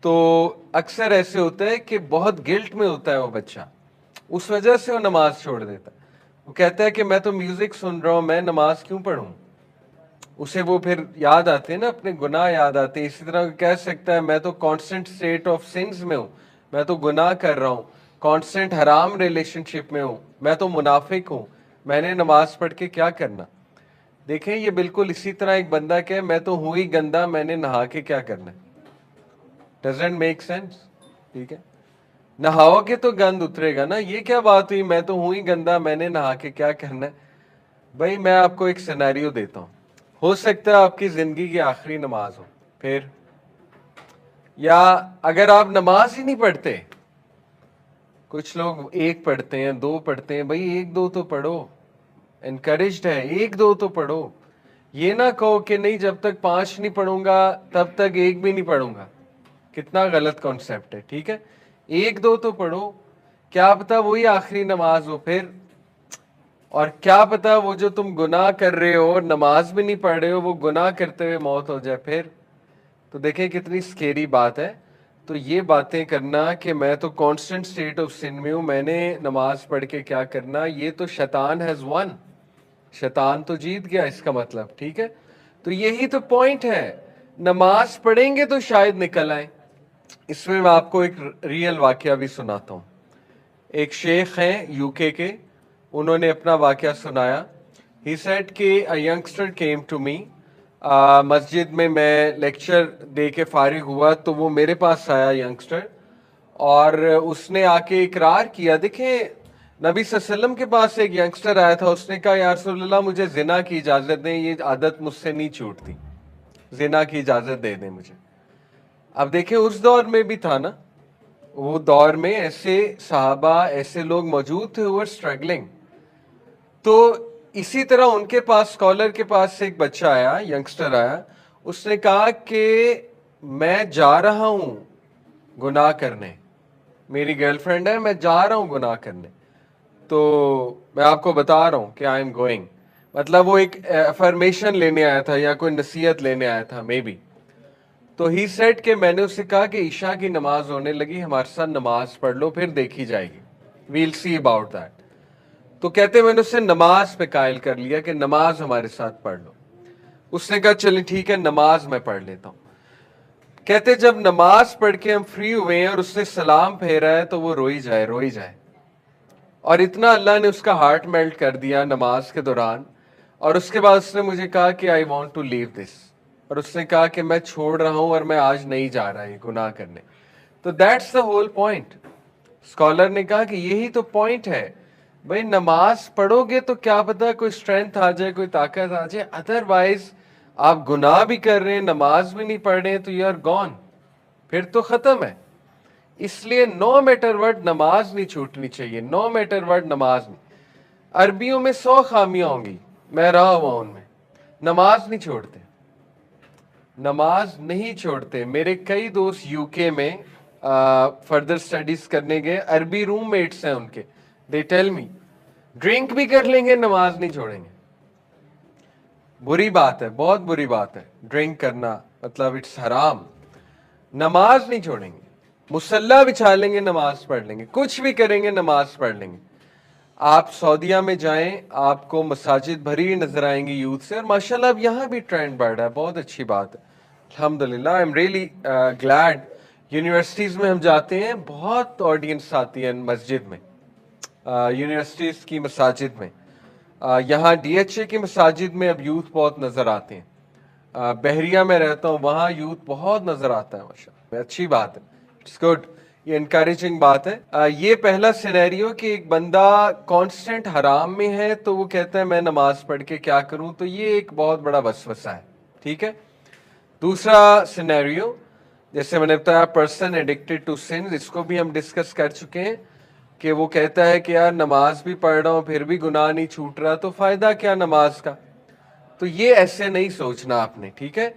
تو अक्सर ऐसे होता है कि बहुत गिल्ट में होता है वो बच्चा, उस वजह से वो नमाज छोड़ देता है। वो कहता है कि मैं तो म्यूजिक सुन रहा हूँ, मैं नमाज क्यों पढ़ूं। उसे वो फिर याद आते हैं ना, अपने गुनाह याद आते हैं। इसी तरह वो कह सकता है मैं तो कांस्टेंट स्टेट ऑफ सिंस में हूँ, मैं तो गुनाह कर रहा हूँ, कांस्टेंट हराम रिलेशनशिप में हूँ, मैं तो मुनाफिक हूँ, मैंने नमाज पढ़ के क्या करना। देखें, ये बिल्कुल इसी तरह एक बंदा कहे मैं तो हूं ही गंदा, मैंने नहा के क्या करना है। Doesn't make sense. ठीक है, नहाओगे तो गंद उतरेगा ना। ये क्या बात हुई, मैं तो हूं ही गंदा, मैंने नहा के क्या करना है। भाई मैं आपको एक सिनेरियो देता हूं, हो सकता है आपकी जिंदगी की आखिरी नमाज हो, फिर या अगर आप नमाज ही नहीं पढ़ते, कुछ लोग एक पढ़ते हैं, दो पढ़ते हैं, भाई एक दो तो पढ़ो, इनकरेज्ड है, एक दो तो पढ़ो। ये ना कहो कि नहीं जब तक 5 नहीं पढ़ूंगा तब तक एक भी नहीं पढ़ूंगा। कितना गलत कॉन्सेप्ट है। ठीक है, एक दो तो पढ़ो, क्या पता वही आखिरी नमाज हो फिर। और क्या पता वो जो तुम गुनाह कर रहे हो और नमाज भी नहीं पढ़ रहे हो, वो गुनाह करते हुए मौत हो जाए फिर। तो देखें कितनी स्केरी बात है। तो ये बातें करना कि मैं तो कांस्टेंट स्टेट ऑफ सिन में हूं, मैंने नमाज पढ़ के क्या करना, ये तो शैतान हैज वन, शैतान तो जीत गया इसका मतलब। ठीक है, तो यही तो पॉइंट है, नमाज पढ़ेंगे तो शायद निकल आए। इसमें मैं आपको एक रियल वाकया भी सुनाता हूँ। एक शेख हैं यूके के, उन्होंने अपना वाकया सुनाया। ही सेड कि a youngster came to me, मस्जिद में मैं लेक्चर दे के फारिग हुआ तो वो मेरे पास आया यंगस्टर, और उसने आके इकरार किया। देखें, नबी सल्लल्लाहु अलैहि वसल्लम के पास एक यंगस्टर आया था, उसने कहा या रसूलल्लाह मुझे जिना की इजाजत दें, ये आदत मुझसे नहीं छूटती, जिना की इजाजत दे दें मुझे। अब देखें उस दौर में भी था ना, वो दौर में ऐसे सहाबा, ऐसे लोग मौजूद थे हुए स्ट्रगलिंग। तो इसी तरह उनके पास, स्कॉलर के पास से एक बच्चा आया, यंगस्टर आया, उसने कहा कि मैं जा रहा हूं गुनाह करने, मेरी गर्लफ्रेंड है, मैं जा रहा हूं गुनाह करने, तो मैं आपको बता रहा हूं कि आई एम गोइंग। मतलब वो एक अफर्मेशन लेने आया था या कोई नसीहत लेने आया था मे बी। तो ही सेड कि मैंने उससे कहा कि ईशा की नमाज होने लगी, हमारे साथ नमाज पढ़ लो, फिर देखी जाएगी, वील सी अबाउट दैट। तो कहते मैंने उससे नमाज पे कायल कर लिया कि नमाज हमारे साथ पढ़ लो। उसने कहा चलिए ठीक है, नमाज मैं पढ़ लेता हूं। कहते जब नमाज पढ़ के हम फ्री हुए हैं और उसने सलाम फेरा है तो वो रोई जाए रोई जाए। और इतना अल्लाह ने उसका हार्ट मेल्ट कर दिया नमाज के दौरान। और उसके बाद उसने मुझे कहा कि I want to leave this, और उसने कहा कि मैं छोड़ रहा हूं और मैं आज नहीं जा रहा ये गुनाह करने। तो that's the whole point. Scholar ने कहा कि यही तो पॉइंट है भाई, नमाज पढ़ोगे तो क्या पता कोई स्ट्रेंथ आ जाए, कोई ताकत आ जाए, अदरवाइज आप गुनाह भी कर रहे हैं, नमाज भी नहीं पढ़ रहे हैं, तो यू आर गॉन, फिर तो खत्म है। इसलिए नो मैटर वर्ड नमाज नहीं छूटनी चाहिए, नो मैटर वर्ड नमाज नहीं। अरबियों में 100 खामियां होंगी, मैं रहा हुआ उनमें, नमाज नहीं छोड़ते, नमाज नहीं छोड़ते। मेरे कई दोस्त यूके में फर्दर स्टडीज करने गए, अरबी रूममेट्स हैं उनके, दे टेल मी ड्रिंक भी कर लेंगे, नमाज नहीं छोड़ेंगे। बुरी बात है, बहुत बुरी बात है ड्रिंक करना, मतलब इट्स हराम। नमाज नहीं छोड़ेंगे, मुसल्ला बिछा लेंगे, नमाज पढ़ लेंगे, कुछ भी करेंगे, नमाज पढ़ लेंगे। आप सऊदीया में जाएं, आपको मसाजिद भरी नजर आएंगी यूथ से, और माशाल्लाह अब यहाँ भी ट्रेंड बढ़ रहा है, बहुत अच्छी बात है, अल्हम्दुलिल्लाह। I am really glad. Universities में हम जाते हैं, बहुत ऑडियंस आती है मस्जिद में, यूनिवर्सिटीज की मसाजिद में। यहाँ डीएचए की मसाजिद में अब यूथ बहुत नजर आते हैं। बहरिया में रहता हूँ, वहाँ यूथ बहुत नजर आता है, माशाल्लाह, अच्छी बात है, इट्स गुड, ये इनकरेजिंग बात है। ये पहला सिनेरियो कि एक बंदा कांस्टेंट हराम में है तो वो कहता है मैं नमाज पढ़ के क्या करूं, तो ये एक बहुत बड़ा वसवसा है। ठीक है, दूसरा सिनेरियो, जैसे मैंने बताया पर्सन एडिक्टेड टू सिन, इसको भी हम डिस्कस कर चुके हैं कि वो कहता है कि यार नमाज भी पढ़ रहा हूं फिर भी गुनाह नहीं छूट रहा, तो फायदा क्या नमाज का। तो ये ऐसे नहीं सोचना आपने। ठीक है,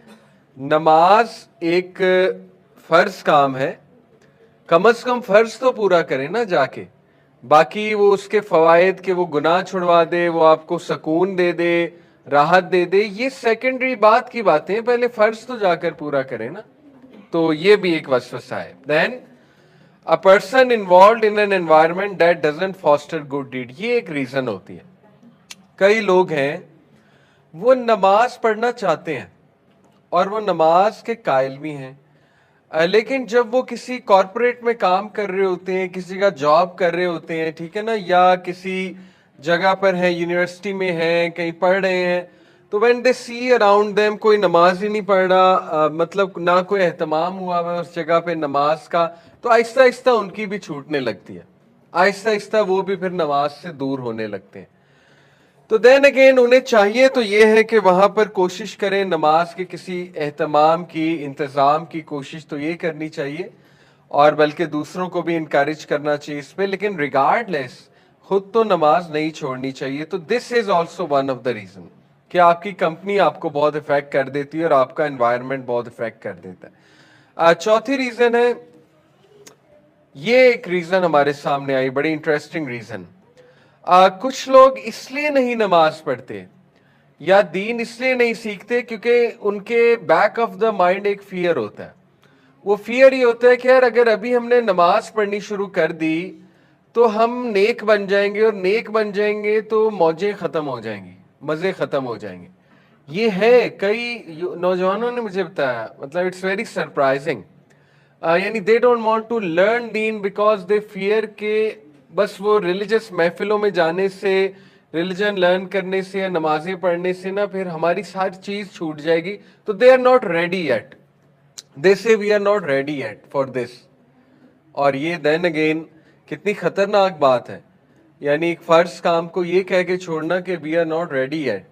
नमाज एक फर्ज काम है, कम से कम फर्ज तो पूरा करें ना जाके। बाकी वो उसके फवायद के वो गुनाह छुड़वा दे, वो आपको सुकून दे दे, राहत दे दे, ये सेकेंडरी बात की बातें हैं, पहले फर्ज तो जाकर पूरा करें ना। तो ये भी एक वसवसा है। Then a person involve in an environment that doesn't foster good deed, ये एक रीजन होती है। कई लोग हैं वो नमाज पढ़ना चाहते हैं और वो नमाज के कायल भी हैं, लेकिन जब वो किसी कॉरपोरेट में काम कर रहे होते हैं, किसी का जॉब कर रहे होते हैं, ठीक है ना, या किसी जगह पर है, यूनिवर्सिटी में है, कहीं पढ़ रहे हैं, तो when they see around them कोई नमाज ही नहीं पढ़ रहा, मतलब ना कोई एहतमाम हुआ है उस जगह पे नमाज का, तो आहिस्ता आहिस्ता उनकी भी छूटने लगती है, आहिस्ता आहिस्ता वो भी फिर नमाज से दूर होने लगते हैं। तो देन अगेन उन्हें चाहिए तो ये है कि वहां पर कोशिश करें, नमाज के किसी एहतमाम की, इंतज़ाम की कोशिश तो ये करनी चाहिए, और बल्कि दूसरों को भी इनकरेज करना चाहिए इस पे, लेकिन रिगार्डलेस खुद तो नमाज नहीं छोड़नी चाहिए। तो this is also one of the reason कि आपकी कंपनी आपको बहुत इफेक्ट कर देती है और आपका एनवायरनमेंट बहुत इफेक्ट कर देता है। चौथी रीजन है, ये एक रीजन हमारे सामने आई, बड़ी इंटरेस्टिंग रीजन। कुछ लोग इसलिए नहीं नमाज पढ़ते या दीन इसलिए नहीं सीखते क्योंकि उनके बैक ऑफ द माइंड एक फियर होता है। वो फियर ये होता है कि यार अगर अभी हमने नमाज पढ़नी शुरू कर दी तो हम नेक बन जाएंगे, और नेक बन जाएंगे तो मौजें खत्म हो जाएंगी, मजे खत्म हो जाएंगे। ये है, कई नौजवानों ने मुझे बताया, मतलब इट्स वेरी सरप्राइजिंग, यानी they don't want to learn दीन बिकॉज दे फियर के बस वो रिलीजियस महफिलों में जाने से, रिलीजन लर्न करने से या नमाजें पढ़ने से ना फिर हमारी सारी चीज छूट जाएगी, तो they are not ready yet, they say we are not ready yet for this. और ये देन अगेन कितनी खतरनाक बात है, यानी एक फर्ज काम को ये कह के छोड़ना कि we are not ready yet.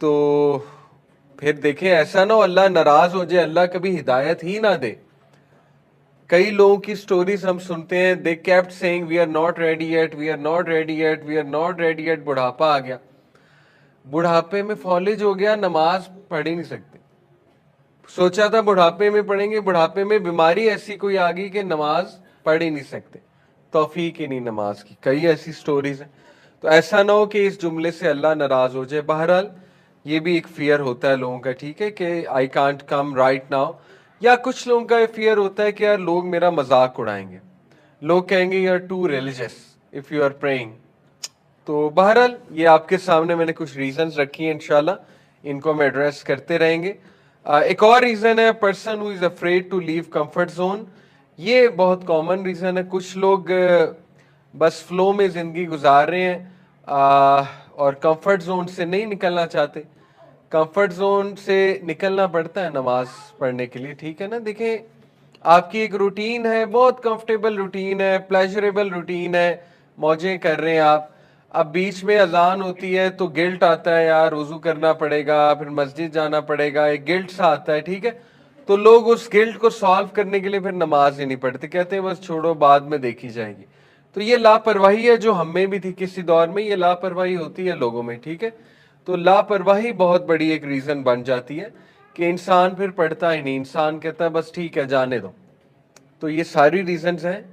तो फिर देखें ऐसा ना हो अल्लाह नाराज हो जाए, अल्लाह कभी हिदायत ही ना दे। कई लोगों की स्टोरीज हम सुनते हैं, they kept saying we are not ready yet, we are not ready yet, we are not ready yet. बुढ़ापा आ गया, बुढ़ापे में फॉलेज हो गया, नमाज पढ़ ही नहीं सकते। सोचा था बुढ़ापे में पढ़ेंगे, बुढ़ापे में बीमारी ऐसी कोई आ गई कि नमाज पढ़ ही नहीं सकते, तौफीक ही नहीं नमाज की। कई ऐसी स्टोरीज हैं। तो ऐसा ना हो कि इस जुमले से अल्लाह नाराज हो जाए। बहरहाल ये भी एक फियर होता है लोगों का, ठीक है, कि I can't come right now. या कुछ लोगों का फियर होता है कि यार लोग मेरा मजाक उड़ाएंगे, लोग कहेंगे you are too religious if you are praying. तो बहरहाल ये आपके सामने मैंने कुछ रीजंस रखी हैं, इंशाल्लाह इनको हम एड्रेस करते रहेंगे। एक और रीजन है, person who is afraid to leave comfort zone. ये बहुत कॉमन रीजन है। कुछ लोग बस फ्लो में जिंदगी गुजार रहे हैं और कंफर्ट जोन से नहीं निकलना चाहते। कंफर्ट जोन से निकलना पड़ता है नमाज पढ़ने के लिए, ठीक है ना। देखें आपकी एक रूटीन है, बहुत कंफर्टेबल रूटीन है, प्लेजरेबल रूटीन है, मौजें कर रहे हैं आप। अब बीच में अजान होती है तो गिल्ट आता है, यार वजू करना पड़ेगा, फिर मस्जिद जाना पड़ेगा, एक गिल्ट सा आता है, ठीक है। तो लोग उस गिल्ट को सॉल्व करने के लिए फिर नमाज ही नहीं पढ़ते, कहते हैं बस छोड़ो बाद में देखी जाएगी। तो ये लापरवाही है जो हम में भी थी किसी दौर में, ये लापरवाही होती है लोगों में, ठीक है। तो लापरवाही बहुत बड़ी एक रीजन बन जाती है कि इंसान फिर पढ़ता ही नहीं, इंसान कहता है बस ठीक है जाने दो। तो ये सारी रीजंस हैं,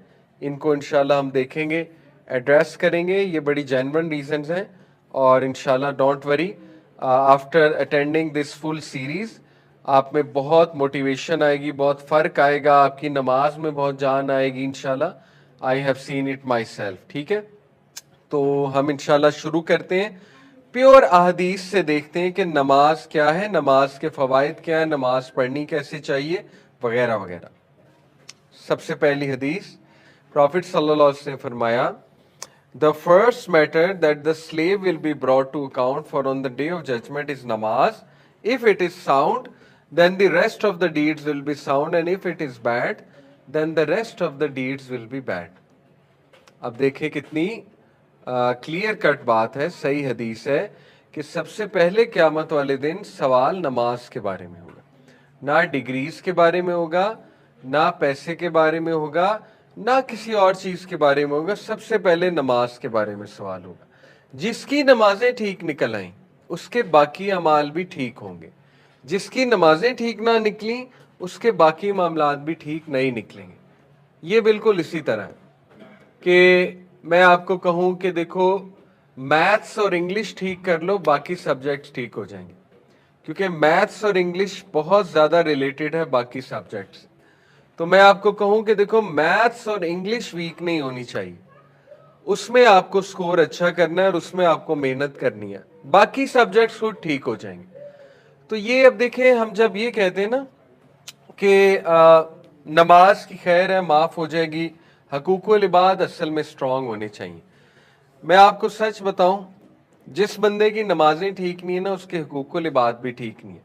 इनको इंशाल्लाह हम देखेंगे, एड्रेस करेंगे। ये बड़ी जेन्युइन रीजंस हैं और इंशाल्लाह don't worry, after attending this full series आप में बहुत मोटिवेशन आएगी, बहुत फर्क आएगा, आपकी नमाज में बहुत जान आएगी इंशाल्लाह। I have seen it my self, ठीक है। तो हम इंशाल्लाह शुरू करते हैं, प्योर अहदीस से देखते हैं कि नमाज क्या है, नमाज के फवाइद क्या है, नमाज पढ़नी कैसे चाहिए, वगैरह वगैरह। सबसे पहली हदीस, प्रॉफिट सल्लल्लाहु अलैहि वसल्लम ने फरमाया, the first matter that the slave will be brought to account for on the day of judgment is नमाज। If it is sound then the rest of the deeds will be sound, and if it is bad then the rest of the deeds will be bad। अब देखें कितनी clear cut बात है, सही हदीस है कि सबसे पहले क़यामत वाले दिन सवाल नमाज के बारे में होगा, ना डिग्रीज के बारे में होगा, ना पैसे के बारे में होगा, ना किसी और चीज के बारे में होगा, सबसे पहले नमाज के बारे में सवाल होगा। जिसकी नमाजें ठीक निकल आईं उसके बाकी अमाल भी ठीक होंगे, जिसकी नमाजें ठीक ना निकली उसके बाकी मामलात भी ठीक नहीं निकलेंगे। ये बिल्कुल इसी तरह है कि मैं आपको कहूं कि देखो मैथ्स और इंग्लिश ठीक कर लो, बाकी सब्जेक्ट्स ठीक हो जाएंगे, क्योंकि मैथ्स और इंग्लिश बहुत ज़्यादा रिलेटेड है बाकी सब्जेक्ट्स। तो मैं आपको कहूं कि देखो मैथ्स और इंग्लिश वीक नहीं होनी चाहिए, उसमें आपको स्कोर अच्छा करना है और उसमें आपको मेहनत करनी है, बाकी सब्जेक्ट्स खुद ठीक हो जाएंगे। तो ये अब देखें, हम जब ये कहते हैं ना कि नमाज की खैर है, माफ हो जाएगी, हकूकुल इबाद असल में स्ट्रांग होने चाहिए। मैं आपको सच बताऊं, जिस बंदे की नमाजें ठीक नहीं है ना, उसके हकूकुल इबाद भी ठीक नहीं है।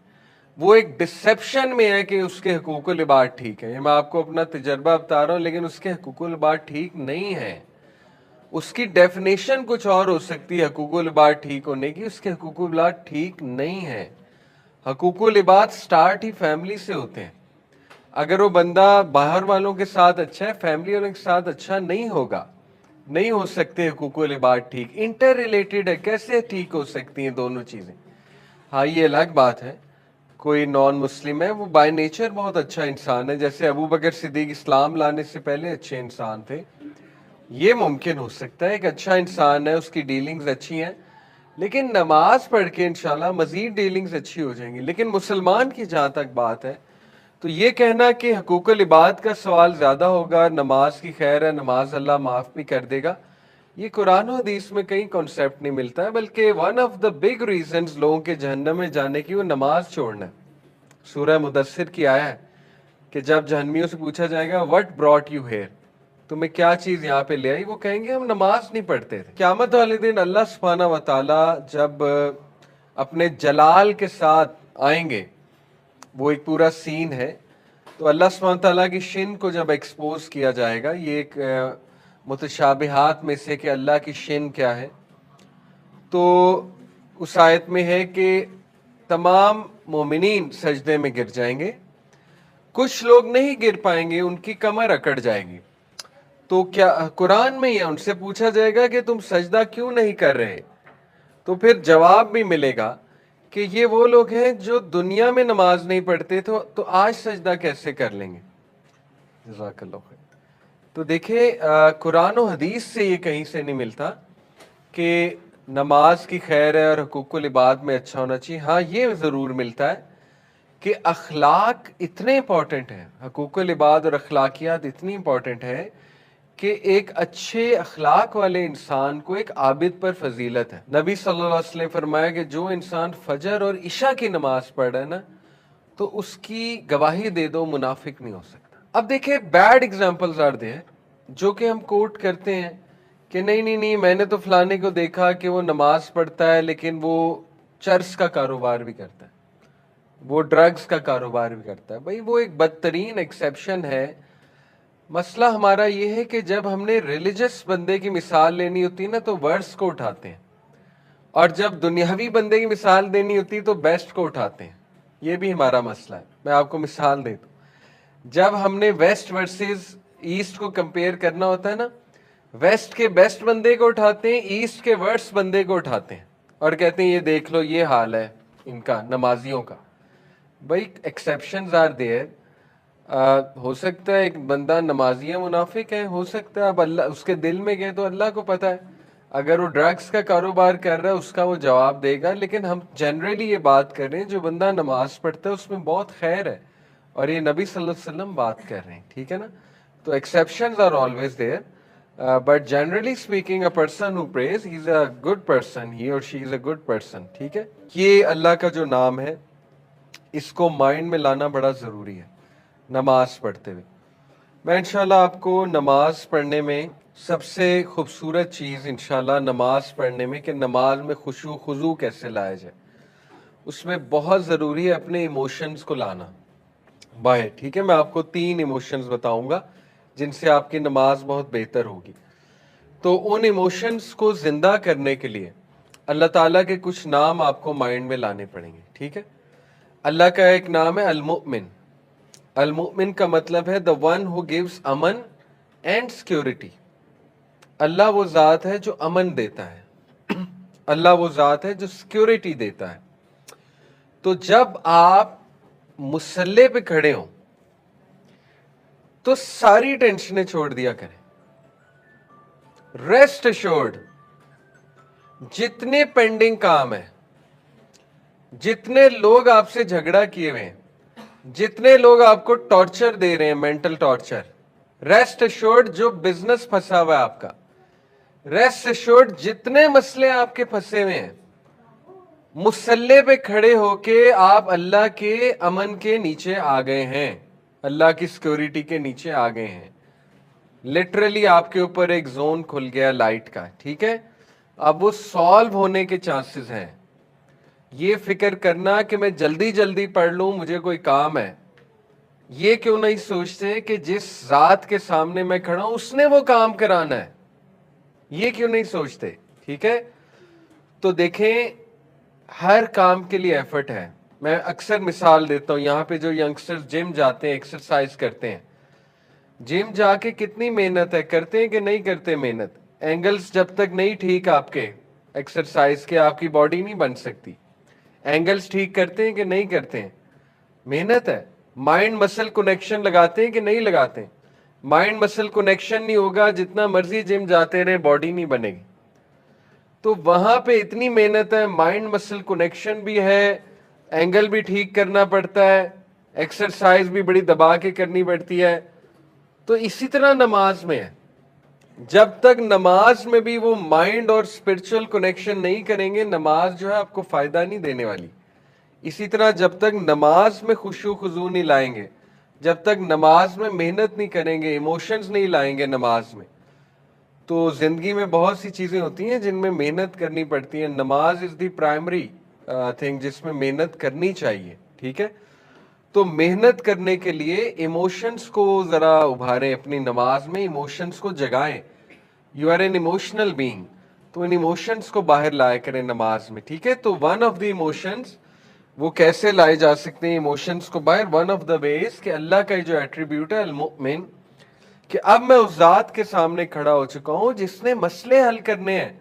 वो एक डिसेप्शन में है कि उसके हकूकुल इबाद ठीक है, ये मैं आपको अपना तजर्बा बता रहा हूं, लेकिन उसके हकूकुल इबाद ठीक नहीं है। उसकी डेफिनेशन कुछ और हो सकती है हकूकुल इबाद ठीक होने की, उसके हकूकुल इबाद ठीक नहीं है। हकूकुल इबाद स्टार्ट ही फैमिली से होते हैं। अगर वो बंदा बाहर वालों के साथ अच्छा है, फैमिली वालों के साथ अच्छा नहीं होगा, नहीं हो सकते हकूकुल इबाद ठीक। इंटर रिलेटेड है, कैसे ठीक हो सकती हैं दोनों चीजें? हाँ, ये अलग बात है, कोई नॉन मुस्लिम है, वो बाय नेचर बहुत अच्छा इंसान है, जैसे अबू बकर सिद्दीक इस्लाम लाने से पहले अच्छे इंसान थे, ये मुमकिन हो सकता है। एक अच्छा इंसान है, उसकी डीलिंग्स अच्छी हैं, लेकिन नमाज पढ़ के इंशाल्लाह मजीद डीलिंग्स अच्छी हो जाएंगी। लेकिन मुसलमान की जहां तक बात है, तो ये कहना कि हकूकुल इबाद का सवाल ज्यादा होगा, नमाज की खैर है, नमाज अल्लाह माफ भी कर देगा, ये कुरान और हदीस में कहीं कॉन्सेप्ट नहीं मिलता है। बल्कि one of the big reasons लोगों के जहन्नम में जाने की, वो नमाज छोड़ना है। सूरह मुदस्सिर की आया है कि जब जहन्नमियों से पूछा जाएगा व्हाट ब्रॉट यू हियर, तुम्हें क्या चीज यहाँ पे ले आई, वो कहेंगे हम नमाज नहीं पढ़ते थे। क़यामत वाले दिन अल्लाह सुब्हानहू व तआला जब अपने जलाल के साथ आएंगे, वो एक पूरा सीन है, तो अल्लाह सुब्हानहू व तआला की शिन को जब एक्सपोज किया जाएगा, ये एक मुतशाबिहात में से कि अल्लाह की शिन क्या है, तो उस आयत में है कि तमाम मोमिनीन सजदे में गिर जाएंगे, कुछ लोग नहीं गिर पाएंगे, उनकी कमर अकड़ जाएगी। तो क्या कुरान में ही है, उनसे पूछा जाएगा कि तुम सजदा क्यों नहीं कर रहे, तो फिर जवाब भी मिलेगा कि ये वो लोग हैं जो दुनिया में नमाज नहीं पढ़ते, तो आज सजदा कैसे कर लेंगे। जज़ाकल्लाह खैर। तो देखिए कुरान और हदीस से ये कहीं से नहीं मिलता कि नमाज की खैर है और हकूकुल इबाद में अच्छा होना चाहिए। हाँ, ये ज़रूर मिलता है कि अखलाक इतने इंपॉर्टेंट है, हकूकुल इबाद और अखलाकियात इतनी इंपॉर्टेंट है कि एक अच्छे अखलाक वाले इंसान को एक आबिद पर फजीलत है। नबी सल्लल्लाहु अलैहि वसल्लम ने फरमाया कि जो इंसान फजर और इशा की नमाज पढ़ रहा है ना, तो उसकी गवाही दे दो, मुनाफिक नहीं हो सकता। अब देखिए, बैड एग्जाम्पल्स आर देयर जो कि हम कोट करते हैं कि नहीं नहीं नहीं, मैंने तो फलाने को देखा कि वो नमाज पढ़ता है लेकिन वो चर्स का कारोबार भी करता है, वो ड्रग्स का कारोबार भी करता है। भाई वो एक बदतरीन एक्सेप्शन है। मसला हमारा ये है कि जब हमने रिलीजियस बंदे की मिसाल लेनी होती है ना, तो वर्स्ट को उठाते हैं, और जब दुनियावी बंदे की मिसाल देनी होती है तो बेस्ट को उठाते हैं। ये भी हमारा मसला है। मैं आपको मिसाल दे दूं, जब हमने वेस्ट वर्सेस ईस्ट को कंपेयर करना होता है ना, वेस्ट के बेस्ट बंदे को उठाते हैं, ईस्ट के वर्स्ट बंदे को उठाते हैं, और कहते हैं ये देख लो, ये हाल है इनका, नमाजियों का। भाई एक्सेप्शंस आर देयर। हो सकता है एक बंदा नमाजी है, मुनाफिक है, हो सकता है, अब अल्लाह उसके दिल में गए तो अल्लाह को पता है। अगर वो ड्रग्स का कारोबार कर रहा है, उसका वो जवाब देगा। लेकिन हम जनरली ये बात कर रहे हैं, जो बंदा नमाज पढ़ता है उसमें बहुत खैर है, और ये नबी सल्लल्लाहु अलैहि वसल्लम बात कर रहे हैं, ठीक है ना। तो exceptions are always there, but generally speaking a person who prays, he is a good person, he और she is a good person, ठीक है। ये अल्लाह का जो नाम है, इसको माइंड में लाना बड़ा ज़रूरी है नमाज पढ़ते हुए। मैं इंशाल्लाह आपको नमाज पढ़ने में सबसे खूबसूरत चीज़ इंशाल्लाह नमाज पढ़ने में, कि नमाज में खुशू खुजू कैसे लाया जाए, उसमें बहुत ज़रूरी है अपने इमोशंस को लाना बाहर, ठीक है। मैं आपको 3 इमोशंस बताऊंगा जिनसे आपकी नमाज बहुत बेहतर होगी। तो उन इमोशंस को जिंदा करने के लिए अल्लाह ताला के कुछ नाम आपको माइंड में लाने पड़ेंगे, ठीक है। अल्लाह का एक नाम है अल-मुमिन। अल-मुमिन का मतलब है द वन हु गिव्स अमन एंड सिक्योरिटी। अल्लाह वो ज़ात है जो अमन देता है, अल्लाह वो ज़ात है जो सिक्योरिटी देता है। तो जब आप मुसल्ले पे खड़े हो तो सारी टेंशनें छोड़ दिया करें। रेस्ट एश्योर्ड, जितने पेंडिंग काम है, जितने लोग आपसे झगड़ा किए हुए हैं, जितने लोग आपको टॉर्चर दे रहे हैं, मेंटल टॉर्चर, रेस्ट एश्योर्ड जो बिजनेस फंसा हुआ है आपका, रेस्ट एश्योर्ड जितने मसले आपके फंसे हुए हैं, मुसल्ले पे खड़े होके आप अल्लाह के अमन के नीचे आ गए हैं, अल्लाह की सिक्योरिटी के नीचे आ गए हैं। लिटरली आपके ऊपर एक जोन खुल गया लाइट का, ठीक है। अब वो सॉल्व होने के चांसेस हैं। ये फिक्र करना कि मैं जल्दी जल्दी पढ़ लूं, मुझे कोई काम है, ये क्यों नहीं सोचते कि जिस जात के सामने मैं खड़ा हूं उसने वो काम कराना है, ये क्यों नहीं सोचते, ठीक है। तो देखें, हर काम के लिए एफर्ट है। मैं अक्सर मिसाल देता हूं, यहाँ पे जो यंगस्टर्स जिम जाते हैं, एक्सरसाइज करते हैं, जिम जाके कितनी मेहनत है, करते हैं कि नहीं करते मेहनत। एंगल्स जब तक नहीं ठीक आपके एक्सरसाइज के, आपकी बॉडी नहीं बन सकती। एंगल्स ठीक करते हैं कि नहीं करते हैं, मेहनत है। माइंड मसल कनेक्शन लगाते हैं कि नहीं लगाते हैं, माइंड मसल कनेक्शन नहीं होगा, जितना मर्जी जिम जाते रहे बॉडी नहीं बनेगी। तो वहां पे इतनी मेहनत है, माइंड मसल कनेक्शन भी है, एंगल भी ठीक करना पड़ता है, एक्सरसाइज भी बड़ी दबा के करनी पड़ती है। तो इसी तरह नमाज में है, जब तक नमाज में भी वो माइंड और स्पिरिचुअल कनेक्शन नहीं करेंगे, नमाज जो है आपको फायदा नहीं देने वाली। इसी तरह जब तक नमाज में खुशू खुजू नहीं लाएंगे, जब तक नमाज में मेहनत नहीं करेंगे, इमोशंस नहीं लाएंगे नमाज में, तो जिंदगी में बहुत सी चीजें होती हैं जिनमें मेहनत करनी पड़ती है। नमाज इज द प्राइमरी थिंग जिसमें मेहनत करनी चाहिए, ठीक है। तो मेहनत करने के लिए इमोशंस को जरा उभारें, अपनी नमाज में इमोशंस को जगाएं। You are an emotional being, तो इन इमोशंस को बाहर लाया करें नमाज में, ठीक है। तो वन ऑफ द इमोशंस, वो कैसे लाए जा सकते हैं इमोशंस को बाहर, वन ऑफ द वेज कि अल्लाह का जो एट्रीब्यूट है अल-मुमिन, कि अब मैं उस जात के सामने खड़ा हो चुका हूं जिसने मसले हल करने हैं,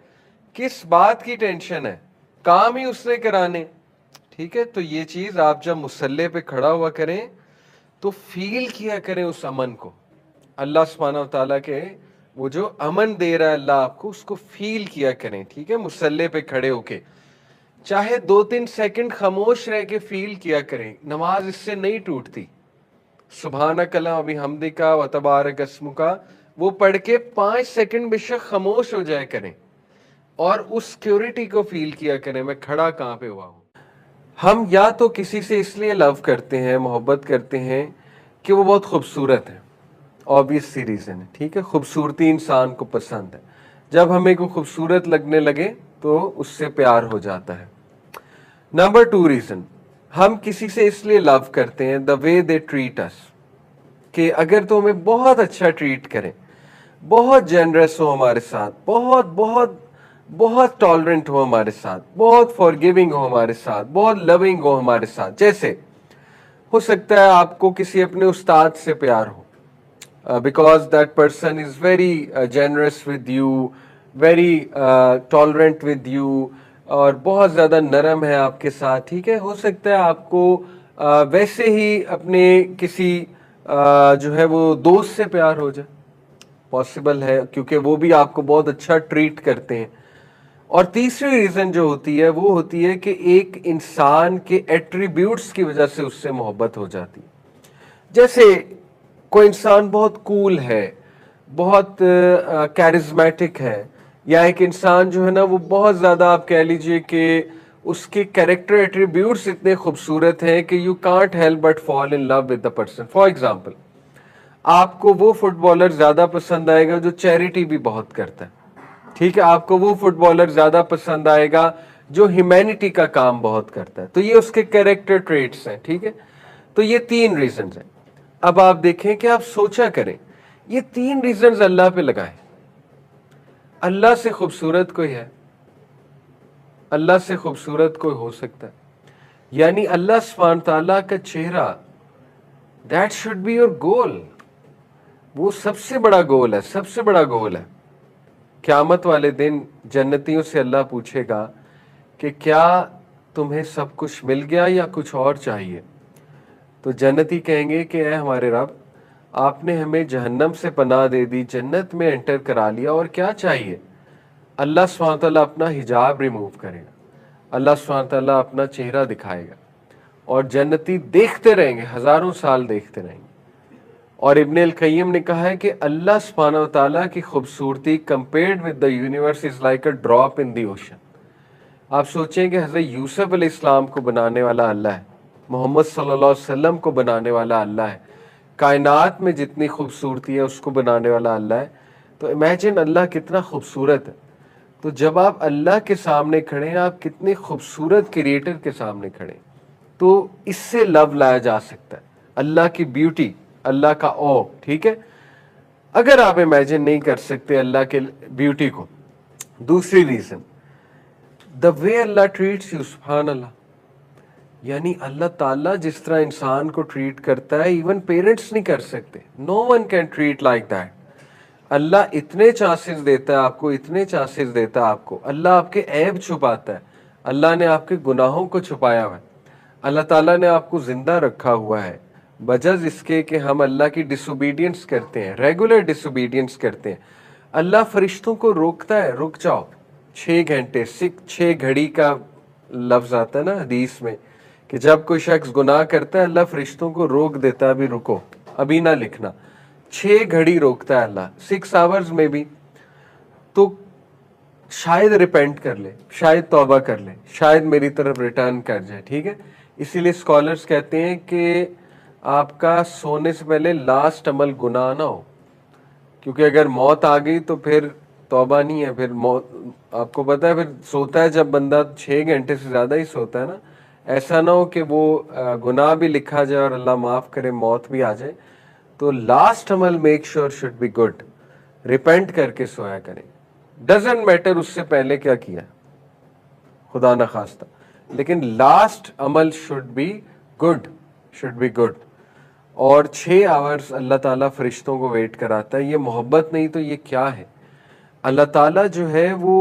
किस बात की टेंशन है, काम ही उसने कराने, ठीक है। तो ये चीज आप जब मुसल्ले पे खड़ा हुआ करें तो फील किया करें उस अमन को, अल्लाह सुब्हानहू व तआला के वो जो अमन दे रहा है अल्लाह आपको, उसको फील किया करें, ठीक है। मुसल्ले पे खड़े होके चाहे 2-3 सेकंड खामोश रह के फील किया करें। नमाज इससे नहीं टूटती। सुभानकल्लाह व बिहम्दिका व तबारक अस्मुका, वो पढ़ के 5 सेकंड बेशक खामोश हो जाया करें और उस सिक्योरिटी को फील किया करें, मैं खड़ा कहाँ पे हुआ हूं। हम या तो किसी से इसलिए लव करते हैं, मोहब्बत करते हैं कि वो बहुत खूबसूरत है, ऑब्वियस सी रीज़न है, ठीक है। खूबसूरती इंसान को पसंद है, जब हमें को खूबसूरत लगने लगे तो उससे प्यार हो जाता है। नंबर 2 रीज़न, हम किसी से इसलिए लव करते हैं the way they treat us, कि अगर तो हमें बहुत अच्छा ट्रीट करें, बहुत जेनरस हो हमारे साथ, बहुत बहुत बहुत टॉलरेंट हो हमारे साथ, बहुत फॉरगिविंग हो हमारे साथ, बहुत लविंग हो हमारे साथ। जैसे हो सकता है आपको किसी अपने उस्ताद से प्यार हो, because that person is very generous with you, very tolerant with you, और बहुत ज़्यादा नरम है आपके साथ, ठीक है। हो सकता है आपको वैसे ही अपने किसी जो है वो दोस्त से प्यार हो जाए, पॉसिबल है, क्योंकि वो भी आपको बहुत अच्छा ट्रीट करते हैं। और तीसरी रीजन जो होती है वो होती है कि एक इंसान के एट्रीब्यूट्स की वजह से उससे मोहब्बत हो जाती है। जैसे कोई इंसान बहुत कूल है, बहुत कैरिज्मेटिक है, या एक इंसान जो है ना वो बहुत ज़्यादा, आप कह लीजिए कि उसके कैरेक्टर एट्रीब्यूट्स इतने खूबसूरत हैं कि you can't help but fall in love with the person. For example, आपको वो फुटबॉलर ज़्यादा पसंद आएगा जो चैरिटी भी बहुत करता है, ठीक है। आपको वो फुटबॉलर ज्यादा पसंद आएगा जो ह्यूमैनिटी का काम बहुत करता है। तो ये उसके कैरेक्टर ट्रेट्स हैं, ठीक है। तो ये 3 रीजंस हैं। अब आप देखें कि आप सोचा करें, ये 3 रीजंस अल्लाह पे लगाएं। अल्लाह से खूबसूरत कोई है? अल्लाह से खूबसूरत कोई हो सकता है? यानी अल्लाह सुब्हान तआला का चेहरा, that should be your goal. वो सबसे बड़ा गोल है, सबसे बड़ा गोल है। क़यामत वाले दिन जन्नतियों से अल्लाह पूछेगा कि क्या तुम्हें सब कुछ मिल गया या कुछ और चाहिए? तो जन्नती कहेंगे कि ऐ हमारे रब, आपने हमें जहन्नम से पनाह दे दी, जन्नत में एंटर करा लिया, और क्या चाहिए? अल्लाह सुब्हानहू तआला अपना हिजाब रिमूव करेगा, अल्लाह सुब्हानहू तआला अपना चेहरा दिखाएगा और जन्नती देखते रहेंगे, हजारों साल देखते रहेंगे। और इब्न अल कय्यम ने कहा है कि अल्लाह सुब्हानहू व तआला की खूबसूरती compared with the universe is like a drop in the ocean. आप सोचें कि हज़रत यूसुफ अलैहिस्सलाम को बनाने वाला अल्लाह है, मोहम्मद सल्लल्लाहु अलैहि वसल्लम को बनाने वाला अल्लाह है, कायनात में जितनी खूबसूरती है उसको बनाने वाला अल्लाह है। तो इमेजिन अल्लाह कितना खूबसूरत है। तो जब आप अल्लाह के सामने खड़े हैं, आप कितने खूबसूरत क्रिएटर के सामने खड़े हैं, तो इससे लव लाया जा सकता है, अल्लाह की ब्यूटी, अल्लाह का ओ, ठीक है। अगर आप इमेजिन नहीं कर सकते अल्लाह के ब्यूटी को, दूसरी reason the way Allah treats you, सुभान अल्लाह, यानी अल्लाह ताला जिस तरह इंसान को ट्रीट करता है इवन पेरेंट्स नहीं कर सकते, no one can treat like that. अल्लाह इतने चांसेस देता है आपको, इतने चांसेस देता है आपको। अल्लाह आपके ऐब छुपाता है, अल्लाह ने आपके गुनाहों को छुपाया हुआ है, अल्लाह ताला ने आपको जिंदा रखा हुआ है बजज इसके कि हम अल्लाह की डिसोबीडियंस करते हैं, रेगुलर डिसोबीडियंस करते हैं। अल्लाह फरिश्तों को रोकता है, रुक जाओ 6 घंटे, 6 घड़ी का लफ्ज आता है ना हदीस में कि जब कोई शख्स गुनाह करता है अल्लाह फरिश्तों को रोक देता है, अभी रुको, अभी ना लिखना। 6 घड़ी रोकता है अल्लाह, 6 आवर्स में भी। तो शायद रिपेंट कर ले, शायद तौबा कर ले, शायद मेरी तरफ रिटर्न कर जाए, ठीक है। इसीलिए स्कॉलर्स कहते हैं कि आपका सोने से पहले लास्ट अमल गुनाह ना हो, क्योंकि अगर मौत आ गई तो फिर तौबा नहीं है, फिर मौत, आपको पता है फिर सोता है जब बंदा 6 घंटे से ज़्यादा ही सोता है ना, ऐसा ना हो कि वो गुनाह भी लिखा जाए और अल्लाह माफ़ करे मौत भी आ जाए। तो last Amal make sure should be good, repent करके सोया करें, डजेंट मैटर उससे पहले क्या किया, खुदा ना खास्ता, लेकिन last Amal should be good, should be good. और 6 आवर्स अल्लाह ताला फरिश्तों को वेट कराता है। ये मोहब्बत नहीं तो ये क्या है। अल्लाह ताला जो है वो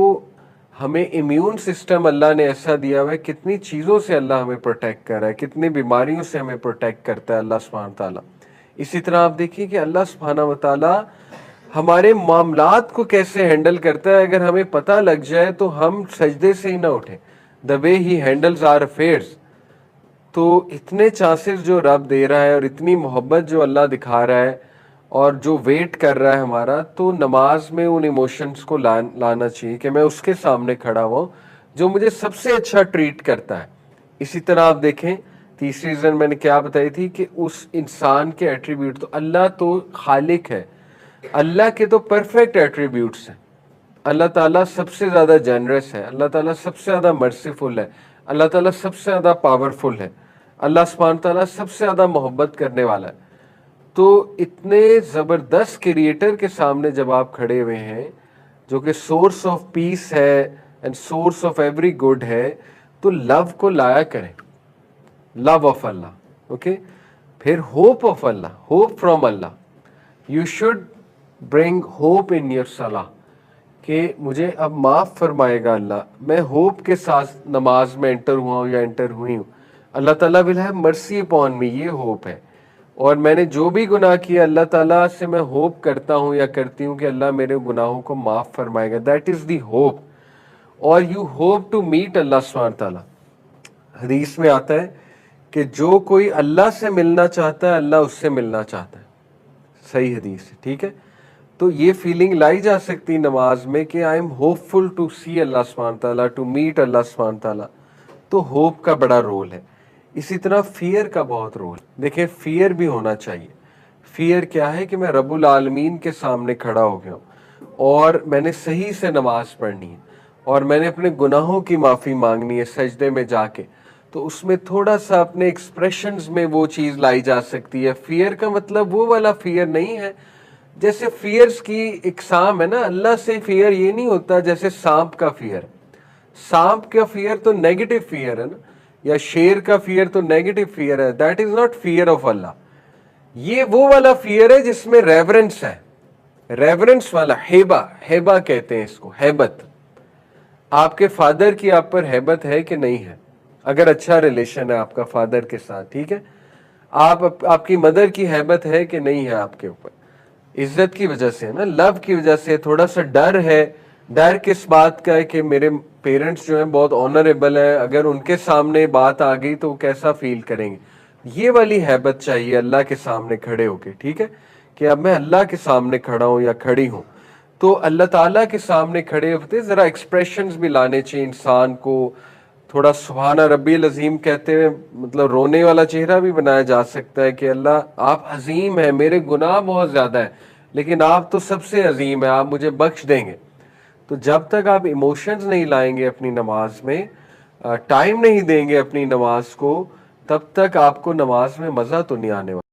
हमें इम्यून सिस्टम अल्लाह ने ऐसा दिया हुआ है, कितनी चीज़ों से अल्लाह हमें प्रोटेक्ट कर रहा है, कितनी बीमारियों से हमें प्रोटेक्ट करता है अल्लाह सुब्हानहू ताला। इसी तरह आप देखिए कि अल्लाह सुब्हानहू ताला हमारे मामलात को कैसे हैंडल करता है। अगर हमें पता लग जाए तो हम सजदे से ही ना उठे, the way he handles our affairs. तो इतने चांसेस जो रब दे रहा है और इतनी मोहब्बत जो अल्लाह दिखा रहा है और जो वेट कर रहा है हमारा, तो नमाज में उन इमोशंस को लाना चाहिए कि मैं उसके सामने खड़ा हुआ जो मुझे सबसे अच्छा ट्रीट करता है। इसी तरह आप देखें, तीसरी रीजन मैंने क्या बताई थी कि उस इंसान के एट्रीब्यूट, तो अल्लाह तो खालिक है, अल्लाह के तो परफेक्ट एट्रीब्यूट्स हैं। अल्लाह ताला सबसे ज़्यादा जनरस है, अल्लाह ताला सबसे ज़्यादा मर्सीफुल है, अल्लाह ताला सबसे ज़्यादा पावरफुल है, अल्लाह सुब्हानहू ताला सबसे ज़्यादा मोहब्बत करने वाला है। तो इतने ज़बरदस्त क्रिएटर के सामने जब आप खड़े हुए हैं जो कि सोर्स ऑफ पीस है and source of every good है, तो लव को लाया करें, लव ऑफ अल्लाह, ओके। फिर hope of Allah, hope from Allah, you should bring hope in your सलाह कि मुझे अब माफ़ फरमाएगा अल्लाह, मैं होप के साथ नमाज में एंटर हुआ हूँ या एंटर हुई हूँ, अल्लाह ताला विल हैव मर्सी अपॉन मी, ये होप है। और मैंने जो भी गुनाह किया अल्लाह ताला से मैं होप करता हूँ या करती हूँ कि अल्लाह मेरे गुनाहों को माफ़ फरमाएगा, दैट इज़ दी होप। और यू होप टू मीट अल्लाह सुब्हानहू ताला। हदीस में आता है कि जो कोई अल्लाह से मिलना चाहता है अल्लाह उससे मिलना चाहता है, सही हदीस है, ठीक है। तो ये फीलिंग लाई जा सकती है नमाज में कि आई एम होपफुल टू सी अल्लाह सुब्हानहू ताला, टू मीट अल्लाह सुब्हानहू ताला। तो होप का बड़ा रोल है। इसी तरह फियर का बहुत रोल, देखिए फियर भी होना चाहिए। फियर क्या है कि मैं रब्बुल आलमीन के सामने खड़ा हो गया हूँ और मैंने सही से नमाज पढ़नी है और मैंने अपने गुनाहों की माफ़ी मांगनी है सजदे में जाके, तो उसमें थोड़ा सा अपने एक्सप्रेशंस में वो चीज़ लाई जा सकती है। फियर का मतलब वो वाला फियर नहीं है जैसे फियर्स की इकसाम है ना, अल्लाह से फियर ये नहीं होता जैसे सांप का फियर। सांप का फियर तो नेगेटिव फियर है ना, या शेर का फियर तो नेगेटिव फियर है, that is not fear of अल्लाह। ये वो वाला फियर है जिसमें रेवरेंस है, रेवरेंस वाला, हेबा, हेबा कहते हैं इसको, हैबत। आपके फादर की आप पर हैबत है कि नहीं है, अगर अच्छा रिलेशन है आपका फादर के साथ, ठीक है। आपकी मदर की हैबत है कि नहीं है आपके ऊपर, इज्जत की वजह से है ना, लव की वजह से, थोड़ा सा डर है, डर किस बात का है कि मेरे पेरेंट्स जो हैं बहुत ऑनरेबल है, अगर उनके सामने बात आ गई तो वो कैसा फील करेंगे। ये वाली हैबत चाहिए अल्लाह के सामने खड़े होके, ठीक है, कि अब मैं अल्लाह के सामने खड़ा हूँ या खड़ी हूँ, तो अल्लाह ताला के सामने खड़े होते जरा एक्सप्रेशंस भी लाने चाहिए इंसान को, थोड़ा सुभाना रब्बिल अजीम कहते हुए मतलब रोने वाला चेहरा भी बनाया जा सकता है कि अल्लाह आप अजीम है, मेरे गुनाह बहुत ज्यादा है, लेकिन आप तो सबसे अजीम है, आप मुझे बख्श देंगे। तो जब तक आप इमोशंस नहीं लाएंगे अपनी नमाज में, टाइम नहीं देंगे अपनी नमाज को, तब तक आपको नमाज में मजा तो नहीं आने वाला।